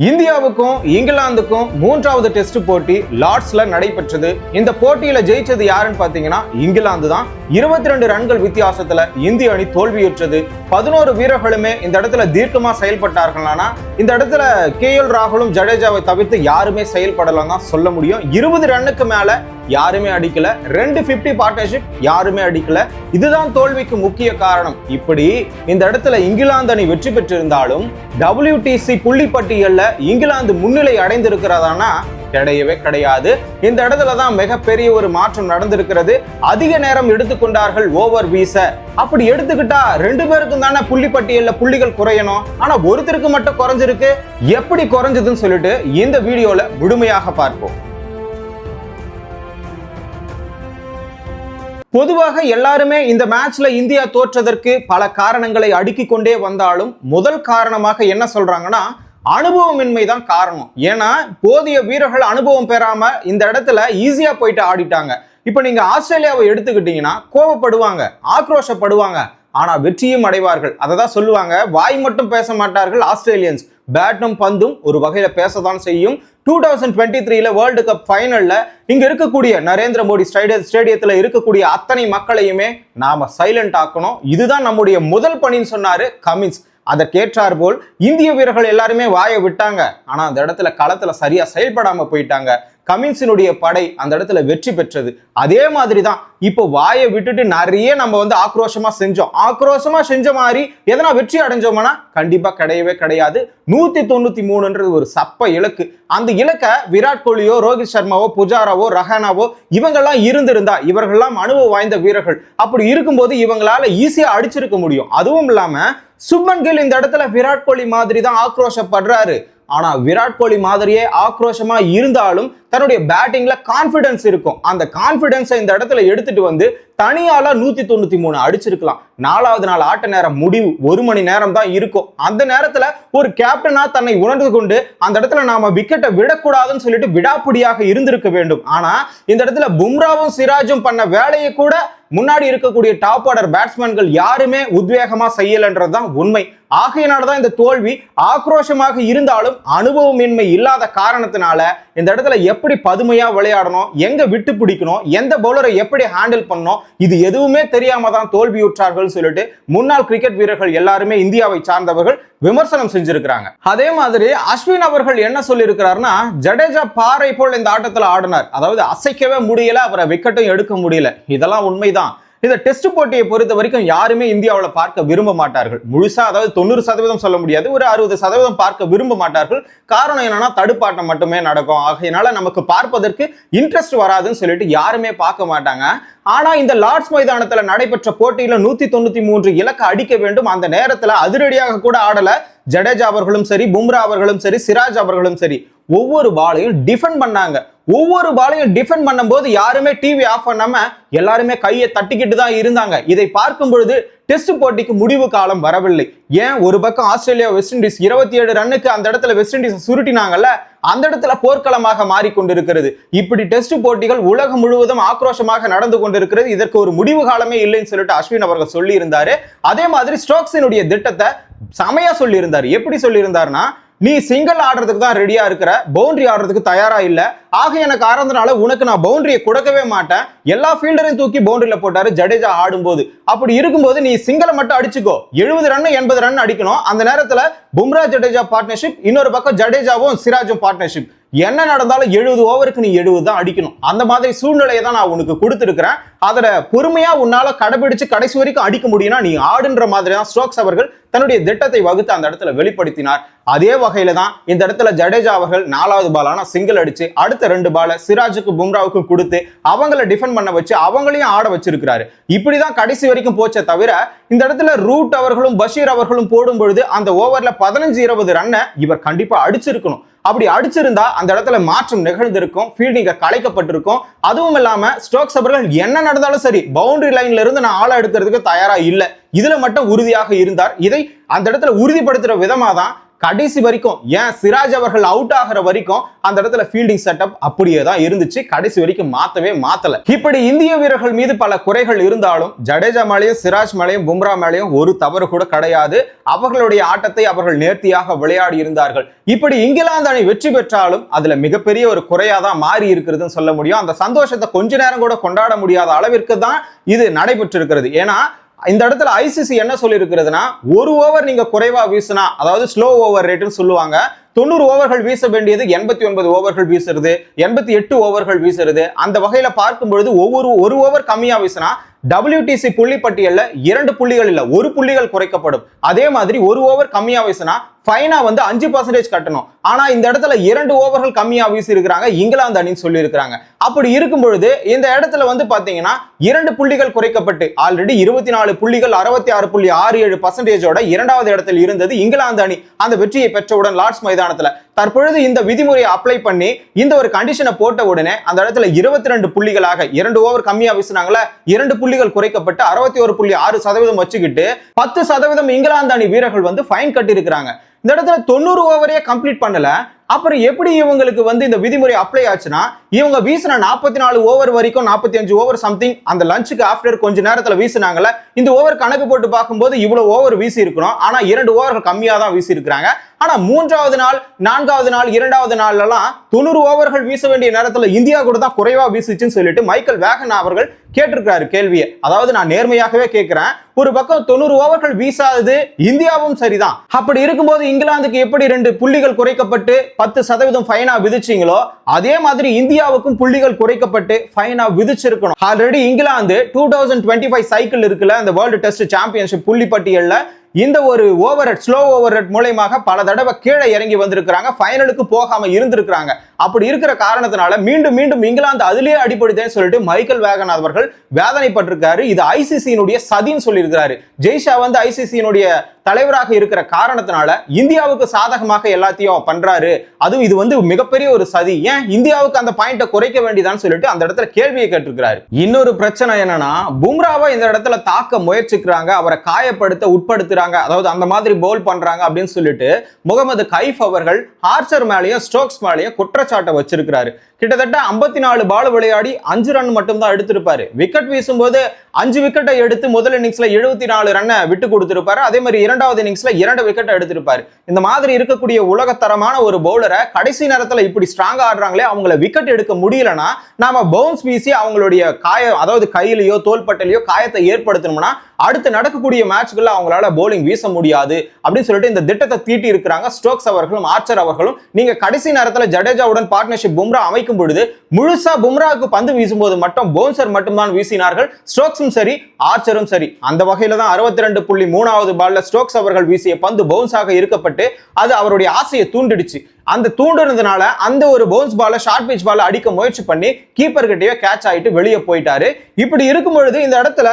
இந்தியாவுக்கும் இங்கிலாந்துக்கும் மூன்றாவது டெஸ்ட் போட்டி லார்ட்ஸ்ல நடைபெற்றது. இந்த போட்டியில ஜெயிச்சது யாருன்னு பாத்தீங்கன்னா இங்கிலாந்து தான். 22 ரன்கள் வித்தியாசத்துல இந்திய அணி தோல்வியுற்றது. 11 வீரர்களுமே இந்த இடத்துல தீர்க்கமா செயல்பட்டார்களானா இந்த இடத்துல KL ராகுலும் ஜடேஜாவை தவிர்த்து யாருமே செயல்படலாம் தான் சொல்ல முடியும். 20 ரன்னுக்கு மேல யாருமே அடிக்கல. 250 பார்ட்னர்ஷிப் யாருமே அடிக்கல. இதுதான் தோல்விக்கு முக்கிய காரணம். இப்படி இந்த இடத்துல இங்கிலாந்து அணி வெற்றி பெற்றிருந்தாலும் WTC புள்ளி பட்டியல்ல இங்கிலாந்து முன்னிலை அடைந்திருக்கிறதானா கிடையவே கிடையாது. இந்த இடத்துல தான் மிகப்பெரிய ஒரு மாற்றம் நடந்திருக்கிறது. அதிக நேரம் எடுத்துக்கொண்டார்கள் ஓவர் வீச. அப்படி எடுத்துக்கிட்டா 2 பேருக்கும் தானே புள்ளி பட்டியல்ல புள்ளிகள் குறையணும். ஆனா ஒருத்தருக்கு மட்டும் குறைஞ்சிருக்கு. எப்படி குறைஞ்சதுன்னு சொல்லிட்டு இந்த வீடியோல முழுமையாக பார்ப்போம். பொதுவாக எல்லாருமே இந்த மேட்ச்ல இந்தியா தோற்றதற்கு பல காரணங்களை அடுக்கிக் கொண்டே வந்தாலும் முதல் காரணமாக என்ன சொல்றாங்கன்னா அனுபவமின்மை தான் காரணம். ஏன்னா போதிய வீரர்கள் அனுபவம் பெறாம இந்த இடத்துல ஈஸியா போயிட்டு ஆடிட்டாங்க. இப்ப நீங்க ஆஸ்திரேலியாவை எடுத்துக்கிட்டீங்கன்னா கோபப்படுவாங்க, ஆக்ரோஷப்படுவாங்க, ஆனா வெற்றியும் அடைவார்கள். அததான் சொல்லுவாங்க, வாய் மட்டும் பேச மாட்டார்கள் ஆஸ்திரேலியன்ஸ், பேட்டும் பந்தும் ஒரு வகையில பேசதான் செய்யும். 2023 வேர்ல்டு கப் ஃபைனல்ல இங்க இருக்கக்கூடிய நரேந்திர மோடி ஸ்டேடியத்துல இருக்கக்கூடிய அத்தனை மக்களையுமே நாம சைலண்ட் ஆக்கணும். இதுதான் நம்முடைய முதல் பணின்னு சொன்னாரு கமின்ஸ். அதற்கேற்றார் போல் இந்திய வீரர்கள் எல்லாருமே வாயை விட்டாங்க. ஆனா அந்த இடத்துல களத்துல சரியா செயல்படாம போயிட்டாங்க. கமின்ஸினுடைய படை அந்த இடத்துல வெற்றி பெற்றது. அதே மாதிரிதான் இப்போ வாயை விட்டுட்டு நிறைய நம்ம ஆக்ரோஷமா செஞ்ச மாதிரி எதனா வெற்றி அடைஞ்சோம்னா கண்டிப்பா கிடையவே கிடையாது. 193 ஒரு சப்ப இலக்கு. அந்த இலக்க விராட் கோலியோ, ரோஹித் சர்மாவோ, புஜாராவோ, ரஹானாவோ இவங்கெல்லாம் இருந்திருந்தா, இவர்கள்லாம் அனுபவம் வாய்ந்த வீரர்கள், அப்படி இருக்கும்போது இவங்களால ஈஸியா அடிச்சிருக்க முடியும். அதுவும் இல்லாம சுப்மன் கில் இந்த இடத்துல விராட் கோலி மாதிரி தான் ஆக்ரோஷப்படுறாரு. ஆனா விராட் கோலி மாதிரியே ஆக்ரோஷமா இருந்தாலும் தன்னுடைய பேட்டிங்ல கான்பிடன்ஸ் இருக்கும். அந்த கான்பிடன்ஸை இந்த இடத்துல எடுத்துட்டு வந்து தனியால 193 அடிச்சிருக்கலாம். 4வது நாள் ஆட்ட நேரம் முடிவு 1 மணி நேரம் தான் இருக்கும். அந்த நேரத்துல ஒரு கேப்டனா தன்னை உணர்ந்து கொண்டு அந்த இடத்துல நாம விக்கெட்டை விடக்கூடாதுன்னு சொல்லிட்டு விடாப்பிடியாக இருந்திருக்க வேண்டும். ஆனா இந்த இடத்துல பும்ராவும் சிராஜும் பண்ண வேலையை கூட முன்னாடி இருக்கக்கூடிய டாப் ஆர்டர் பேட்ஸ்மேன்கள் யாருமே உத்வேகமா செய்யலன்றதுதான் உண்மை. ஆகையினாலதான் இந்த தோல்வி. ஆக்ரோஷமாக இருந்தாலும் அனுபவமின்மை இல்லாத காரணத்தினால இந்த இடத்துல எப்படி பதுமையா விளையாடணும், எங்க விட்டு பிடிக்கணும், எந்த பவுலரை எப்படி ஹேண்டில் பண்ணணும், இது எதுவுமே தெரியாம தான் தோல்வியுற்றார்கள் சொல்லிட்டு முன்னாள் கிரிக்கெட் வீரர்கள் எல்லாருமே இந்தியாவை சார்ந்தவர்கள் விமர்சனம் செஞ்சிருக்கிறாங்க. அதே மாதிரி அஸ்வின் அவர்கள் என்ன சொல்லி இருக்கிறாருன்னா, ஜடேஜா பாறை போல் இந்த ஆட்டத்துல ஆடினார், அதாவது அசைக்கவே முடியல, அவரை விக்கெட்டும் எடுக்க முடியல. இதெல்லாம் உண்மைதான். இந்த டெஸ்ட் போட்டியை பொறுத்த வரைக்கும் யாருமே இந்தியாவில் பார்க்க விரும்ப மாட்டார்கள். முழுசா, அதாவது 90% சொல்ல முடியாது, ஒரு 60% பார்க்க விரும்ப மாட்டார்கள். காரணம் என்னன்னா தடுப்பாட்டம் மட்டுமே நடக்கும். ஆகையினால நமக்கு பார்ப்பதற்கு இன்ட்ரெஸ்ட் வராதுன்னு சொல்லிட்டு யாருமே பார்க்க மாட்டாங்க. ஆனா இந்த லார்ட்ஸ் மைதானத்துல நடைபெற்ற போட்டியில 193 இலக்கு அடிக்க வேண்டும். அந்த நேரத்துல அதிரடியாக கூட ஆடல ஜடேஜா அவர்களும் சரி, பும்ரா அவர்களும் சரி, சிராஜ் அவர்களும் சரி, ஒவ்வொரு பாலையும் டிஃபெண்ட் பண்ணாங்க. ஒவ்வொரு பாலையும் டிஃபெண்ட் பண்ணும்போது யாருமே டிவி ஆஃப் பண்ணாம எல்லாருமே கையை தட்டிக்கிட்டு தான் இருந்தாங்க. இதை பார்க்கும் பொழுது டெஸ்ட் போட்டிக்கு முடிவு காலம் வரவில்லை. ஏன், ஒரு பக்கம் ஆஸ்திரேலியா வெஸ்ட் இண்டீஸ் 27 ரன்னுக்கு அந்த இடத்துல வெஸ்ட் இண்டீஸ் சுருட்டினாங்கல்ல, அந்த இடத்துல போர்க்களமாக மாறிக்கொண்டிருக்கிறது. இப்படி டெஸ்ட் போட்டிகள் உலகம் முழுவதும் ஆக்ரோஷமாக நடந்து கொண்டிருக்கிறது. இதற்கு ஒரு முடிவு காலமே இல்லைன்னு சொல்லிட்டு அஸ்வின் அவர்கள் சொல்லி இருந்தாரு. அதே மாதிரி ஸ்டோக்ஸினுடைய திட்டத்தை செமையா சொல்லி இருந்தாரு. எப்படி சொல்லி இருந்தாருன்னா, நீ சிங்கிள் ஆடுறதுக்கு தான் ரெடியா இருக்கிற, பவுண்டரி ஆடுறதுக்கு தயாரா இல்ல, ஆக எனக்கு ஆறதுனால உனக்கு நான் பவுண்டரியை கொடுக்கவே மாட்டேன். எல்லா ஃபீல்டரையும் தூக்கி பவுண்டரியில போட்டாரு ஜடேஜா ஆடும்போது. அப்படி இருக்கும்போது நீ சிங்கிளை மட்டும் அடிச்சுக்கோ, 70 ரன் 80 ரன் அடிக்கணும். அந்த நேரத்துல பும்ரா ஜடேஜா பார்ட்னர்ஷிப், இன்னொரு பக்கம் ஜடேஜாவும் சிராஜும் பார்ட்னர்ஷிப். என்ன நடந்தாலும் 70 ஓவருக்கு நீ 70 தான் அடிக்கணும். அந்த மாதிரி சூழ்நிலையை தான் நான் உனக்கு கொடுத்துருக்கிறேன். அதுல பொறுமையா உன்னால கடைபிடிச்சு கடைசி வரைக்கும் அடிக்க முடியும்னா நீ ஆடுன்ற மாதிரி தான் ஸ்டோக்ஸ் அவர்கள் தன்னுடைய திட்டத்தை வகுத்து அந்த இடத்துல வெளிப்படுத்தினார். அதே வகையில தான் இந்த இடத்துல ஜடேஜா அவர்கள் 4வது பாலான சிங்கிள் அடிச்சு அடுத்த 2 பால சிராஜுக்கு பும்ராவுக்கும் கொடுத்து அவங்கள டிஃபெண்ட் பண்ண வச்சு அவங்களையும் ஆட வச்சிருக்கிறாரு. இப்படிதான் கடைசி வரைக்கும் போச்சே தவிர இந்த இடத்துல ரூட் அவர்களும் பஷீர் அவர்களும் போடும் பொழுது அந்த ஓவர்ல 15-20 ரன்னை இவர் கண்டிப்பா அடிச்சிருக்கணும். அப்படி அடிச்சிருந்தா அந்த இடத்துல மாற்றம் நிகழ்ந்திருக்கும், ஃபீல்டிங்க கலைக்கப்பட்டிருக்கும். அதுவும் இல்லாம ஸ்டோக்ஸ் அவர்கள் என்ன நடந்தாலும் சரி பவுண்டரி லைன்ல இருந்து நான் ஆள எடுக்கிறதுக்கு தயாரா இல்ல, இதுல மட்டும் உறுதியாக இருந்தார். இதை அந்த இடத்துல உறுதிப்படுத்துற விதமா தான் கடைசி வரைக்கும் ஏன் சிராஜ் அவர்கள் அவுட் ஆகிற வரைக்கும் அந்த இடத்துல ஃபீல்டிங் செட்டப் அப்படியே தான் இருந்துச்சு. கடைசி வரைக்கும் மாத்தல. இப்படி இந்திய வீரர்கள் மீது பல குறைகள் இருந்தாலும் ஜடேஜா மேலேயும் சிராஜ் மேலேயும் பும்ரா மேலேயும் ஒரு தவறு கூட கிடையாது. அவர்களுடைய ஆட்டத்தை அவர்கள் நேர்த்தியாக விளையாடி இருந்தார்கள். இப்படி இங்கிலாந்து அணி வெற்றி பெற்றாலும் அதுல மிகப்பெரிய ஒரு குறையாதான் மாறி இருக்கிறதுன்னு சொல்ல முடியும். அந்த சந்தோஷத்தை கொஞ்ச நேரம் கூட கொண்டாட முடியாத அளவிற்கு தான் இது நடைபெற்று இருக்கிறது. ஏன்னா இந்த இடத்துல ஐசிசி என்ன சொல்லி இருக்கிறதுனா, ஒரு ஓவர் நீங்க குறைவா வீசினா, அதாவது ஸ்லோ ஓவர் ரேட்னு சொல்லுவாங்க, 90 ஓவர்கள் வீச வேண்டியது 89 ஓவர்கள் வீசுறது, 88 ஓவர்கள் வீசுறது. அந்த வகையில பார்க்கும்பொழுது ஒரு ஓவர் கம்மியா வீசினா WTC புள்ளி பட்டியல்ல 2 புள்ளிகள் இல்ல 1 புள்ளிகள் குறைக்கப்படும். அதே மாதிரி ஒரு ஓவர் கம்மியா வீசினா ஃபைனா வந்து 5% கட்டணும். ஆனா இந்த இடத்துல 2 ஓவர்கள் கம்மியா வீசி இருக்கிறாங்க இங்கிலாந்து அணின்னு சொல்லி இருக்காங்க. அப்படி இருக்கும் பொழுது இந்த இடத்துல வந்து பாத்தீங்கன்னா 2 புள்ளிகள் குறைக்கப்பட்டு ஆல்ரெடி 24 புள்ளிகள் 66.67% இரண்டாவது இடத்தில் இருந்தது இங்கிலாந்து அணி அந்த வெற்றியை பெற்றவுடன் லார்ட்ஸ் மைதானத்துல. தற்பொழுது இந்த விதிமுறையை அப்ளை பண்ணி இந்த ஒரு கண்டிஷனை போட்ட உடனே அந்த இடத்துல 22 புள்ளிகளாக 2 ஓவர் கம்மியா வீசினாங்களா 2 புள்ளிகள் குறைக்கப்பட்டு 61.6% வச்சுக்கிட்டு 10% இங்கிலாந்து அணி வீரர்கள் வந்து ஃபைன் கட்டி இருக்கிறாங்க. இந்த இடத்துல 90 ஓவரே கம்ப்ளீட் பண்ணல. அப்புறம் எப்படி இவங்களுக்கு வந்து இந்த விதிமுறை அப்ளை ஆச்சுன்னா, இவங்க வீசின 44 ஓவர் வரைக்கும் 45 ஓவர் சம்திங் அந்த லஞ்சுக்கு ஆஃப்டர் கொஞ்ச நேரத்துல வீசினாங்கல்ல, இந்த ஓவர் கணக்கு போட்டு பார்க்கும்போது இவ்வளவு ஓவர் வீசி இருக்கணும். ஆனா 2 ஓவர்கள் கம்மியா தான் வீசி இருக்கிறாங்க. ஆனா 3வது நாள் 4வது நாள் 2வது நாள்ல எல்லாம் 90 ஓவர்கள் வீச வேண்டிய நேரத்துல இந்தியா கூட தான் குறைவா வீசிச்சுன்னு சொல்லிட்டு மைக்கேல் வேகன் அவர்கள் கேட்டிருக்காரு கேள்வியை. அதாவது நான் நேர்மையாகவே கேட்கிறேன், ஒரு பக்கம் 90 ஓவர்கள் வீசாதது இந்தியாவும் சரிதான். அப்படி இருக்கும்போது இங்கிலாந்துக்கு எப்படி 2 புள்ளிகள் குறைக்கப்பட்டு 10% ஃபைனா விதிச்சீங்களோ அதே மாதிரி இந்தியாவுக்கும் புள்ளிகள் குறைக்கப்பட்டு ஃபைனா விதிச்சிருக்கணும். ஆல்ரெடி இங்கிலாந்து 2025 சைக்கிள் இருக்குல்ல, இந்த வேர்ல்டு டெஸ்ட் சாம்பியன்ஷிப் புள்ளி பட்டியல்ல இந்த ஒரு ஸ்லோ ஓவர் ரேட் மூலமாக பல தடவை கீழே இறங்கி வந்திருக்கிறாங்க, ஃபைனலுக்கு போகாம இருந்திருக்கிறாங்க. அப்படி இருக்கிற காரணத்தினால மீண்டும் மீண்டும் இங்கிலாந்து அதிலேயே அடிபடுதேன்னு சொல்லிட்டு மைக்கேல் வேகன் அவர்கள் வேதனைப்பட்டிருக்காரு. இது ஐசிசியினுடைய சதின்னு சொல்லியிருக்கிறாரு. ஜெய்ஷா வந்து ஐசிசியினுடைய தலைவராக இருக்கிற காரணத்தினால இந்தியாவுக்கு சாதகமாக எல்லாத்தையும் பண்றாரு. அதுவும் இது வந்து மிகப்பெரிய ஒரு சதி. ஏன் இந்தியாவுக்கு அந்த பாயிண்ட குறைக்க வேண்டியதான்னு சொல்லிட்டு அந்த இடத்துல கேள்வியை கேட்டிருக்கிறாரு. இன்னொரு பிரச்சனை என்னன்னா, பும்ராவை இந்த இடத்துல தாக்க முயற்சிக்கிறாங்க, அவரை காயப்படுத்த உட்படுத்துறாங்க, அதாவது அந்த மாதிரி பவுல் பண்றாங்க அப்படின்னு சொல்லிட்டு முகமது கைஃப் அவர்கள் ஆர்ச்சர் மேலேயும் ஸ்டோக்ஸ் மேலேயும் குற்றச்சாட்டை வச்சிருக்கிறாரு. கிட்டத்தட்ட 54 பால் விளையாடி 5 ரன் மட்டும் தான் எடுத்திருப்பாரு. விக்கெட் வீசும்போது 5 விக்கெட்டை எடுத்து முதல் இன்னிங்ஸ்ல 74 ரன்னை விட்டு கொடுத்திருப்பாரு. அதே மாதிரி இரண்டாவது இன்னிங்ஸ்ல 2 விக்கெட் எடுத்திருப்பாரு. இந்த மாதிரி இருக்கக்கூடிய உலகத்தரமான ஒரு பவுலரை கடைசி நேரத்துல இப்படி ஸ்ட்ராங்கா ஆடுறாங்களே, அவங்கள விக்கெட் எடுக்க முடியலன்னா நாம பவுன்ஸ் வீசி அவங்களுடைய அதாவது கையிலையோ தோள்பட்டையிலையோ காயத்தை ஏற்படுத்தணும்னா அடுத்து நடக்கக்கூடிய மேட்ச்கள்ல அவங்களால பவுலிங் வீச முடியாது அப்படின்னு சொல்லிட்டு இந்த திட்டத்தை தீட்டி இருக்கிறாங்க ஸ்டோக்ஸ் அவர்களும் ஆர்ச்சர் அவர்களும். நீங்க கடைசி நேரத்துல ஜடேஜாவுடன் பார்ட்னர்ஷிப் பும்ரா அமைக்கும் பொழுது முழுசா பும்ராவுக்கு பந்து வீசும்போது மட்டும் பவுன்சர் மட்டும்தான் வீசினார்கள், ஸ்டோக்ஸும் சரி ஆர்ச்சரும் சரி. அந்த வகையில தான் 62.3வது பால்ல ஸ்டோக்ஸ் அவர்கள் வீசிய பந்து பவுன்ஸாக இருக்கப்பட்டு அது அவருடைய ஆசையை தூண்டிடுச்சு. அந்த தூண்டுனதுனால அந்த ஒரு பவுன்ஸ் பால ஷார்ட் பிட்ச் பால அடிக்க முயற்சி பண்ணி கீப்பர் கிட்டயே கேட்ச் ஆயிட்டு வெளியே போயிட்டாரு. இப்படி இருக்கும் பொழுது இந்த இடத்துல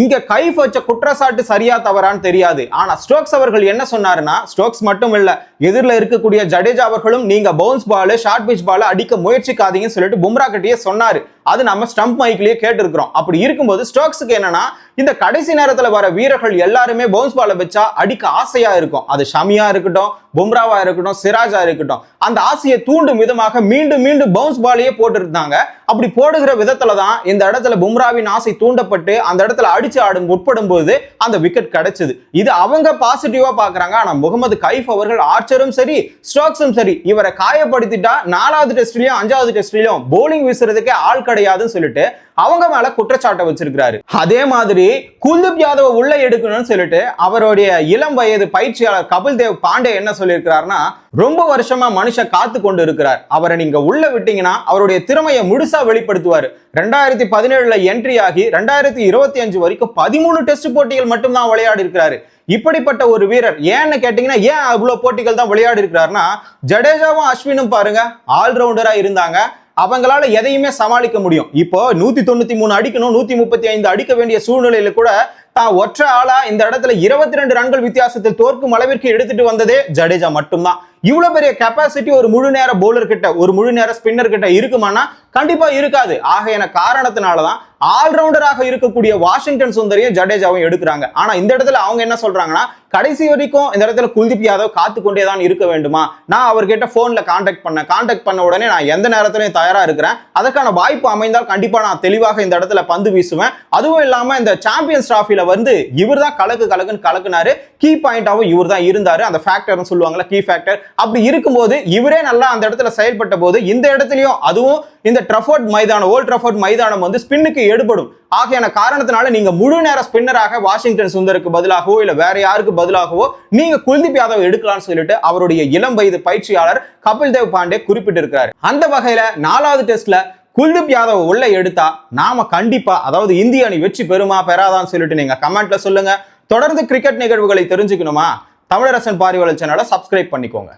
இங்க கைஃப் வச்ச குற்றச்சாட்டு சரியா தவறான்னு தெரியாது. ஆனா ஸ்டோக்ஸ் அவர்கள் என்ன சொன்னாருன்னா, ஸ்டோக்ஸ் மட்டும் இல்ல எதிரில் இருக்கக்கூடிய ஜடேஜா அவர்களும் நீங்க பவுன்ஸ் பால் ஷார்ட் பிட்ச் பால அடிக்க முயற்சிக்காதீங்கன்னு சொல்லிட்டு பும்ரா கிட்டயே சொன்னாரு. அது நம்ம ஸ்டம்ப் மைக்லயே கேட்டிருக்கிறோம். அப்படி இருக்கும்போது ஸ்டோக்ஸுக்கு என்னன்னா, இந்த கடைசி நேரத்துல வர வீரர்கள் எல்லாருமே பவுன்ஸ் பால வச்சா அடிக்க ஆசையா இருக்கும். அது ஷமியா இருக்கட்டும், பும்ராவா இருக்கட்டும், சிராஜா இருக்கட்டும், அந்த ஆசையை தூண்டும் விதமாக மீண்டும் மீண்டும் பவுன்ஸ் பாலையே போட்டு இருந்தாங்க. அப்படி போடுகிற விதத்துல தான் இந்த இடத்துல பும்ராவின் ஆசை தூண்டப்பட்டு அந்த இடத்துல அடிச்சு ஆடும் உட்படும் போது அந்த விக்கெட் கிடைச்சது. இது அவங்க பாசிட்டிவா பாக்குறாங்க. ஆனா முகமது கைஃப் அவர்கள் ஆர்ச்சரும் சரி ஸ்டோக்ஸும் சரி இவரை காயப்படுத்திட்டா 4வது டெஸ்ட்லயும் 5வது டெஸ்ட்லயும் பவுலிங் வீசுறதுக்கே ஆள் கிடையாதுன்னு சொல்லிட்டு அவங்க மேல குற்றச்சாட்டை வச்சிருக்கிறாரு. அதே மாதிரி குல்தீப் யாதவ் உள்ள எடுக்கணும்னு சொல்லிட்டு அவருடைய இளம் வயது பயிற்சியாளர் கபில் தேவ் பாண்டே என்ன சொல்லியிருக்கிறாருன்னா, ரொம்ப வருஷமா மனுஷன் காத்து கொண்டு இருக்கிறார், அவரை நீங்க உள்ள விட்டீங்கன்னா அவருடைய திறமையை முழுசா வெளிப்படுத்துவாரு. 2017ல என்ட்ரி ஆகி 2025 வரைக்கும் 13 டெஸ்ட் போட்டிகள் மட்டும் தான் விளையாடி இருக்கிறாரு. இப்படிப்பட்ட ஒரு வீரர் ஏன்னு கேட்டீங்கன்னா, ஏன் அவ்வளவு போட்டிகள் தான் விளையாடி இருக்கிறாருன்னா, ஜடேஜாவும் அஸ்வினும் பாருங்க ஆல்ரவுண்டரா இருந்தாங்க, அவங்களால எதையுமே சமாளிக்க முடியும். இப்போ 193 அடிக்கணும், 135 அடிக்க வேண்டிய சூழ்நிலையில கூட தான் ஒற்றை ஆளா இந்த இடத்துல 22 ரன்கள் வித்தியாசத்தில் தோற்கும் அளவிற்கு எடுத்துட்டு வந்ததே ஜடேஜா மட்டும்தான். இவ்வளவு பெரிய கெப்பாசிட்டி ஒரு முழு நேர பவுலர் கிட்ட, ஒரு முழு நேர ஸ்பின்னர் கிட்ட இருக்குமானா கண்டிப்பா இருக்காது. ஆகையான காரணத்தினாலதான் ஆல்ரவுண்டராக இருக்கக்கூடிய வாஷிங்டன் சுந்தரையும் ஜடேஜாவும் எடுக்கிறாங்க. ஆனா இந்த இடத்துல அவங்க என்ன சொல்றாங்கன்னா, கடைசி வரைக்கும் இந்த இடத்துல குல்தீப் யாதவ் காத்து கொண்டே தான் இருக்க வேண்டுமா, நான் அவர்கிட்ட போன்ல கான்டாக்ட் பண்ண உடனே நான் எந்த நேரத்திலையும் தயாரா இருக்கிறேன், அதற்கான வாய்ப்பு அமைந்தால் கண்டிப்பா நான் தெளிவாக இந்த இடத்துல பந்து வீசுவேன். அதுவும் இல்லாம இந்த சாம்பியன்ஸ் டிராஃபில வந்து இவர் தான் கலக்குன்னு கலக்குனாரு, கீ பாயிண்டாவும் இவர் தான் இருந்தாரு, அந்த ஃபேக்டர்னு சொல்லுவாங்கல்ல, கீ ஃபேக்டர். அப்படி இருக்கும்போது இவரே நல்லா அந்த இடத்துல செயல்பட்ட போது இந்த இடத்துலயும், அதுவும் இந்த ட்ரஃபோர்ட் மைதானம், ஓல்ட் ட்ரஃபோர்ட் மைதானம் வந்து ஸ்பின்னுக்கு எடுபடும். ஆகையான காரணத்தினால நீங்க முழு நேர ஸ்பின்னராக வாஷிங்டன் சுந்தருக்கு பதிலாகவோ இல்ல வேற யாருக்கு பதிலாகவோ நீங்க குல்தீப் யாதவ் எடுக்கலாம்னு சொல்லிட்டு அவருடைய இளம் வயது பயிற்சியாளர் கபில் தேவ் பாண்டே குறிப்பிட்டிருக்கிறார். அந்த வகையில 4வது டெஸ்ட்ல குல்தீப் யாதவ் உள்ள எடுத்தா நாம கண்டிப்பா, அதாவது இந்திய அணி வெற்றி பெறுமா பெறாதான்னு சொல்லிட்டு நீங்க கமெண்ட்ல சொல்லுங்க. தொடர்ந்து கிரிக்கெட் நிகழ்வுகளை தெரிஞ்சுக்கணுமா, தமிழரசன் பார்வையாளர் சேனலை சப்ஸ்கிரைப் பண்ணிக்கோங்க.